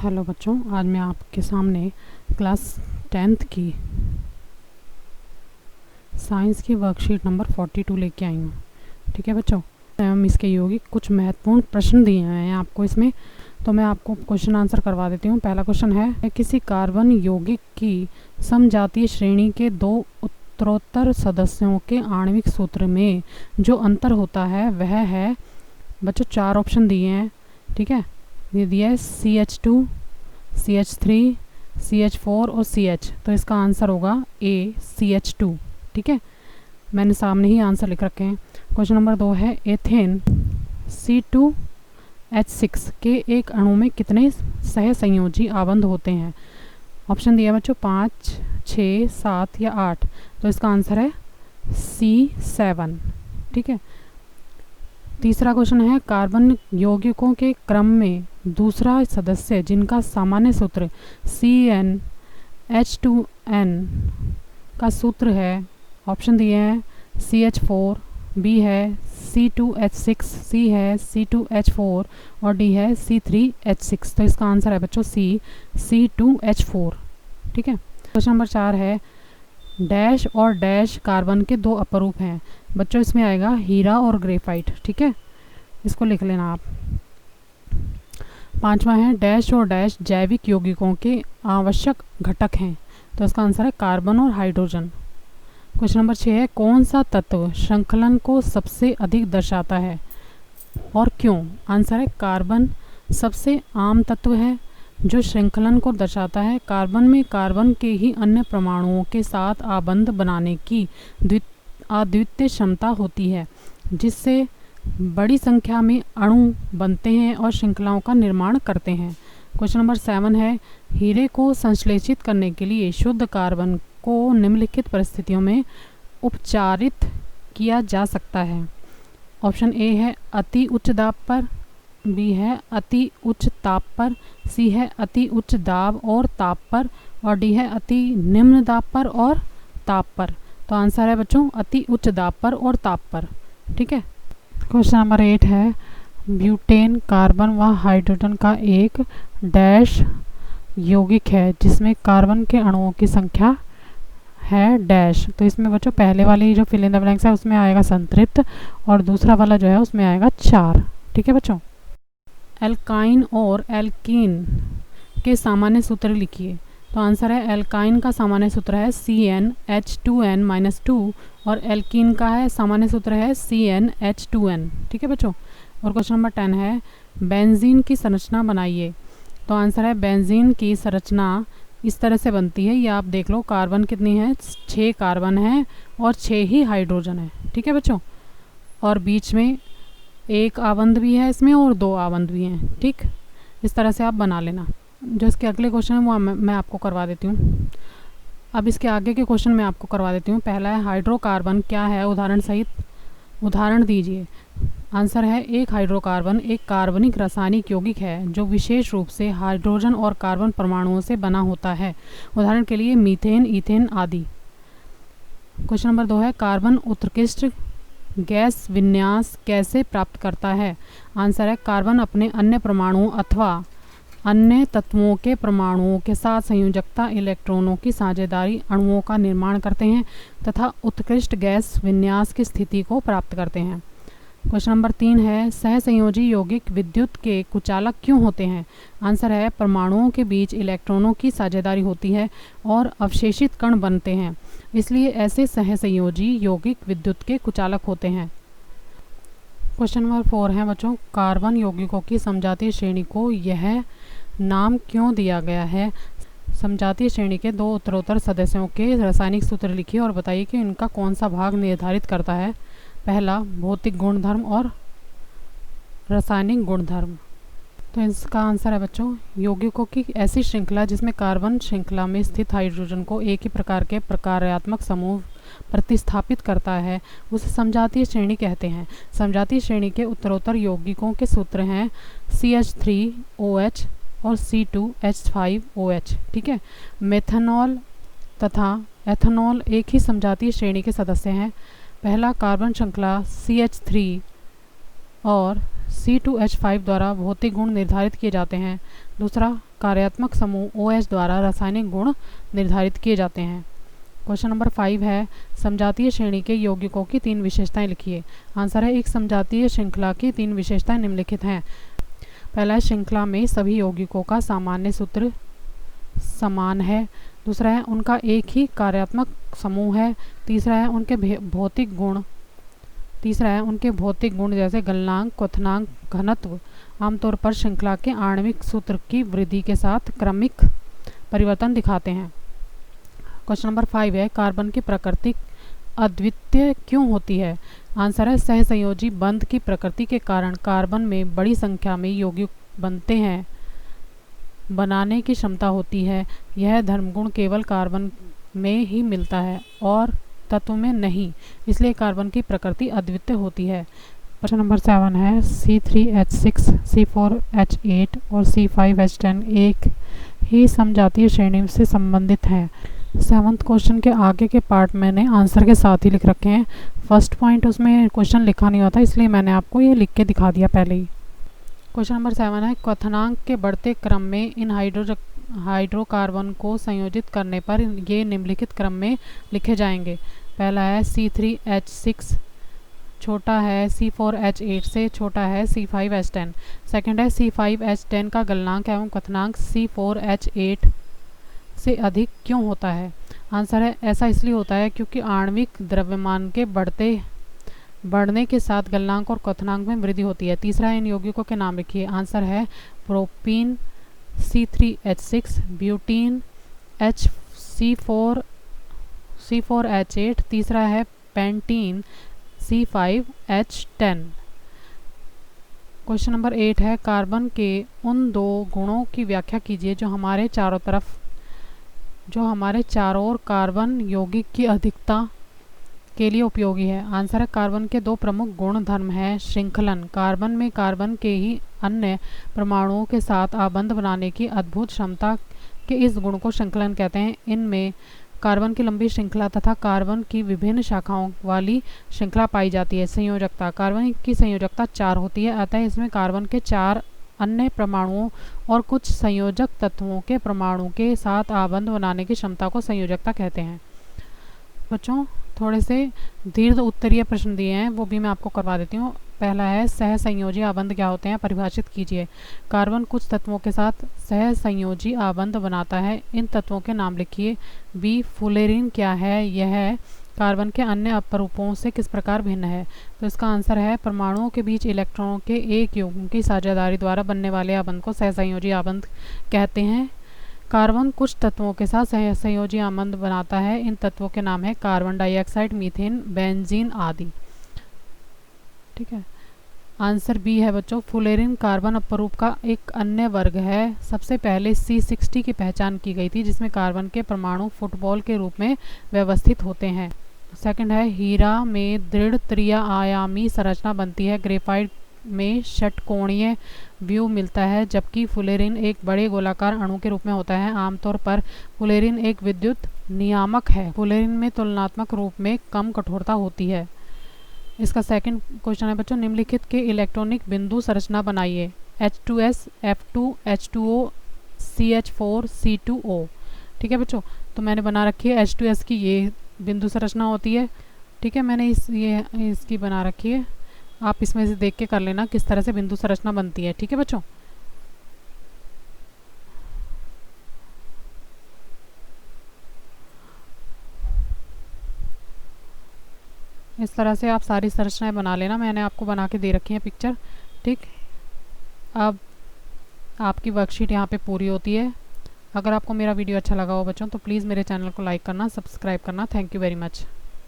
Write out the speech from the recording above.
Hello बच्चों, आज मैं आपके सामने क्लास 10th की साइंस की वर्कशीट नंबर 42 लेके आई हूँ। ठीक है बच्चों, हम इसके यौगिक कुछ महत्वपूर्ण प्रश्न दिए हैं आपको इसमें, तो मैं आपको क्वेश्चन आंसर करवा देती हूँ। पहला क्वेश्चन है किसी कार्बन यौगिक की समजातीय श्रेणी के दो उत्तरोत्तर सदस्यों के आणविक सूत्र में जो अंतर होता है वह है। बच्चों 4 ऑप्शन दिए हैं। ठीक है, ये दिया है CH2, CH3, CH4 और CH, तो इसका आंसर होगा A CH2। ठीक है, मैंने सामने ही आंसर लिख रखे हैं। क्वेश्चन नंबर 2 है एथेन C2H6 के एक अणु में कितने सहसंयोजी आबंध होते हैं। ऑप्शन दिया बच्चों 5, 6, 7 या 8, तो इसका आंसर है C7। ठीक है, तीसरा क्वेश्चन है कार्बन यौगिकों के क्रम में दूसरा सदस्य जिनका सामान्य सूत्र CnH2n का सूत्र है। ऑप्शन दिए हैं CH4, B है C2H6, C है C2H4 और D है C3H6, तो इसका आंसर है बच्चों C2H4। ठीक है, क्वेश्चन नंबर 4 है डैश और डैश कार्बन के दो अपरूप हैं। बच्चों इसमें आएगा हीरा और ग्रेफाइट। ठीक है, इसको लिख लेना आप। 5वां है डैश और डैश जैविक यौगिकों के आवश्यक घटक हैं, तो इसका आंसर है कार्बन और हाइड्रोजन। क्वेश्चन नंबर 6 है कौन सा तत्व श्रृंखलन को सबसे अधिक दर्शाता है और क्यों। आंसर है कार्बन सबसे आम तत्व है जो श्रृंखलन को दर्शाता है। कार्बन में कार्बन के ही अन्य परमाणुओं के साथ आबंध बनाने की अद्वितीय क्षमता होती है, जिससे बड़ी संख्या में अणु बनते हैं और श्रृंखलाओं का निर्माण करते हैं। क्वेश्चन नंबर 7 है हीरे को संश्लेषित करने के लिए शुद्ध कार्बन को निम्नलिखित परिस्थितियों में उपचारित किया जा सकता है। ऑप्शन ए है अति उच्च दाब पर, बी है अति उच्च ताप पर, सी है अति उच्च दाब और ताप पर और डी है अति निम्न दाब पर और ताप पर। तो आंसर है बच्चों अति उच्च दाब पर और ताप पर। ठीक है, क्वेश्चन नंबर 8 है ब्यूटेन कार्बन व हाइड्रोजन का एक डैश यौगिक है जिसमें कार्बन के अणुओं की संख्या है डैश। तो इसमें बच्चों पहले वाली जो फिल इन द ब्लैंक्स है उसमें आएगा संतृप्त और दूसरा वाला जो है उसमें आएगा 4। ठीक है बच्चों, एल्काइन और एल्कीन के सामान्य सूत्र लिखिए। तो आंसर है एल्काइन का सामान्य सूत्र है CnH2n-2 और एल्कीन का है सामान्य सूत्र है CnH2n। ठीक है बच्चों, और क्वेश्चन नंबर 10 है बेंजीन की संरचना बनाइए। तो आंसर है बेंजीन की संरचना इस तरह से बनती है, ये आप देख लो कार्बन कितनी है 6 कार्बन है और 6 ही हाइड्रोजन है। ठीक है बच्चों, और बीच में एक आबंध भी है इसमें और 2 आबंध भी हैं। ठीक, इस तरह से आप बना लेना। जो इसके अगले क्वेश्चन है वो मैं आपको करवा देती हूँ। अब इसके आगे के क्वेश्चन मैं आपको करवा देती हूँ। पहला है हाइड्रोकार्बन क्या है, उदाहरण सहित उदाहरण दीजिए। आंसर है एक हाइड्रोकार्बन एक कार्बनिक रासायनिक यौगिक है जो विशेष रूप से हाइड्रोजन और कार्बन परमाणुओं से बना होता है, उदाहरण के लिए मीथेन, ईथेन आदि। क्वेश्चन नंबर 2 है कार्बन उत्कृष्ट गैस विन्यास कैसे प्राप्त करता है। आंसर है कार्बन अपने अन्य परमाणुओं अथवा अन्य तत्वों के परमाणुओं के साथ संयोजकता इलेक्ट्रॉनों की साझेदारी अणुओं का निर्माण करते हैं तथा उत्कृष्ट गैस विन्यास की स्थिति को प्राप्त करते हैं। क्वेश्चन नंबर 3 है सहसंयोजी यौगिक विद्युत के कुचालक क्यों होते हैं। आंसर है परमाणुओं के बीच इलेक्ट्रॉनों की साझेदारी होती है और अवशेषित कण बनते हैं, इसलिए ऐसे सहसंयोजी यौगिक विद्युत के कुचालक होते हैं। क्वेश्चन नंबर 4 है बच्चों कार्बन यौगिकों की समजातीय श्रेणी को यह नाम क्यों दिया गया है। समजातीय श्रेणी के दो उत्तरोत्तर सदस्यों के रासायनिक सूत्र लिखिए और बताइए कि इनका कौन सा भाग निर्धारित करता है। पहला भौतिक गुणधर्म और रासायनिक गुणधर्म। तो इसका आंसर है बच्चों यौगिकों की ऐसी श्रृंखला जिसमें कार्बन श्रृंखला में स्थित हाइड्रोजन को एक ही प्रकार के प्रकार्यात्मक समूह प्रतिस्थापित करता है, उसे समजातीय श्रेणी कहते हैं। समजातीय श्रेणी के उत्तरोत्तर यौगिकों के सूत्र हैं CH3OH और C2H5OH। ठीक है, मेथनॉल तथा एथेनॉल एक ही समजातीय श्रेणी के सदस्य हैं। पहला कार्बन श्रृंखला CH3 और C2H5 द्वारा भौतिक गुण निर्धारित किए जाते हैं। दूसरा, कार्यात्मक समूह OH द्वारा रासायनिक गुण निर्धारित किए जाते हैं। क्वेश्चन नंबर 5 है, समजातीय श्रेणी के यौगिकों की 3 विशेषताएं लिखिए। आंसर है, एक समजातीय श्रृंखला की 3 विशेषताएं निम्नलिखित हैं। पहला है, श्रृंखला में सभी यौगिकों का सामान्य सूत्र समान है। दूसरा है, उनका एक ही कार्यात्मक समूह है। तीसरा है, उनके भौतिक गुण जैसे गलनांक, क्वथनांक, घनत्व आमतौर पर श्रृंखला के आणविक सूत्र की वृद्धि के साथ क्रमिक परिवर्तन दिखाते हैं। क्वेश्चन नंबर 5 है, कार्बन की प्रकृति अद्वितीय क्यों होती है? आंसर है, सहसंयोजी बंध की प्रकृति के कारण कार्बन में बड़ी संख्या में यौगिक बनाने की क्षमता होती है। यह धर्मगुण केवल कार्बन में ही मिलता है और तत्व में नहीं, इसलिए कार्बन की प्रकृति अद्वितीय होती है। प्रश्न नंबर 7 है, C3H6, C4H8 और C5H10 एक ही समजातीय श्रेणी से संबंधित हैं। 7th क्वेश्चन के आगे के पार्ट मैंने आंसर के साथ ही लिख रखे हैं। फर्स्ट पॉइंट उसमें क्वेश्चन लिखा नहीं होता, इसलिए मैंने आपको ये लिख के दिखा दिया पहले ही। क्वेश्चन नंबर 7 है, क्वथनांक के बढ़ते क्रम में इन हाइड्रोकार्बन को संयोजित करने पर ये निम्नलिखित क्रम में लिखे जाएंगे। पहला है, C3H6 छोटा है C4H8 से, छोटा है C5H10। सेकंड है, C5H10 का गलनांक एवं क्वथनांक C4H8 से अधिक क्यों होता है? आंसर है, ऐसा इसलिए होता है क्योंकि आणविक द्रव्यमान के बढ़ने के साथ गलनांक और क्वथनांक में वृद्धि होती है। तीसरा है, इन यौगिकों के नाम लिखिए। आंसर है, प्रोपीन C3H6, ब्यूटीन C4H8। तीसरा है, पेंटीन C5H10। क्वेश्चन नंबर 8 है, कार्बन के उन 2 गुणों की व्याख्या कीजिए जो हमारे चारों ओर कार्बन यौगिक की अधिकता के लिए उपयोगी है। आंसर है, कार्बन के 2 प्रमुख गुण धर्म है श्रृंखलन। कार्बन में कार्बन के ही अन्य परमाणुओं के साथ आबंध बनाने की अद्भुत क्षमता के इस गुण को श्रृंखलन कहते हैं। इनमें कार्बन की लंबी श्रृंखला तथा कार्बन की विभिन्न शाखाओं वाली श्रृंखला पाई जाती है। संयोजकता, कार्बन की संयोजकता 4 होती है, अतः इसमें कार्बन के 4 अन्य परमाणुओं और कुछ संयोजक तत्वों के परमाणु के साथ आबंध बनाने की क्षमता को संयोजकता कहते हैं। बच्चों, थोड़े से दीर्घ उत्तरीय प्रश्न दिए हैं, वो भी मैं आपको करवा देती हूँ। पहला है, सहसंयोजी आबंध क्या होते हैं? परिभाषित कीजिए। कार्बन कुछ तत्वों के साथ सहसंयोजी आबंध बनाता है, इन तत्वों के नाम लिखिए। बी, फुलेरिन क्या है? यह कार्बन के अन्य अपरूपों से किस प्रकार भिन्न है? तो इसका आंसर है, परमाणुओं के बीच इलेक्ट्रॉनों के एक युग्म की साझेदारी द्वारा बनने वाले आबंध को सहसंयोजी आबंध कहते हैं। कार्बन कुछ तत्वों के साथ सहसंयोजी आबंध बनाता है, इन तत्वों के नाम है कार्बन डाइऑक्साइड, मीथेन, बेंजीन आदि। ठीक है, आंसर बी है बच्चों, फुलेरिन कार्बन अपरूप का एक अन्य वर्ग है। सबसे पहले C60 की पहचान की गई थी, जिसमें कार्बन के परमाणु फुटबॉल के रूप में व्यवस्थित होते हैं। सेकंड है, हीरा में दृढ़ त्रिआयामी संरचना बनती है, ग्रेफाइट में षटकोणीय व्यू मिलता है, जबकि फुलेरिन एक बड़े गोलाकार अणु के रूप में होता है। आमतौर पर फुलेरिन एक विद्युत नियामक है। फुलेरिन में तुलनात्मक रूप में कम कठोरता होती है। इसका सेकंड क्वेश्चन है बच्चों, निम्नलिखित के इलेक्ट्रॉनिक बिंदु संरचना बनाइए। H2S, F2, H2O, CH4, C2O। ठीक है बच्चों, तो मैंने बना रखी है H2S की ये बिंदु संरचना होती है। ठीक है, मैंने इसकी बना रखी है, आप इसमें से देख के कर लेना किस तरह से बिंदु संरचना बनती है। ठीक है बच्चों, इस तरह से आप सारी संरचनाएं बना लेना, मैंने आपको बना के दे रखी है पिक्चर। ठीक, अब आपकी वर्कशीट यहाँ पे पूरी होती है। अगर आपको मेरा वीडियो अच्छा लगा हो बच्चों, तो प्लीज़ मेरे चैनल को लाइक करना, सब्सक्राइब करना। Thank you very much.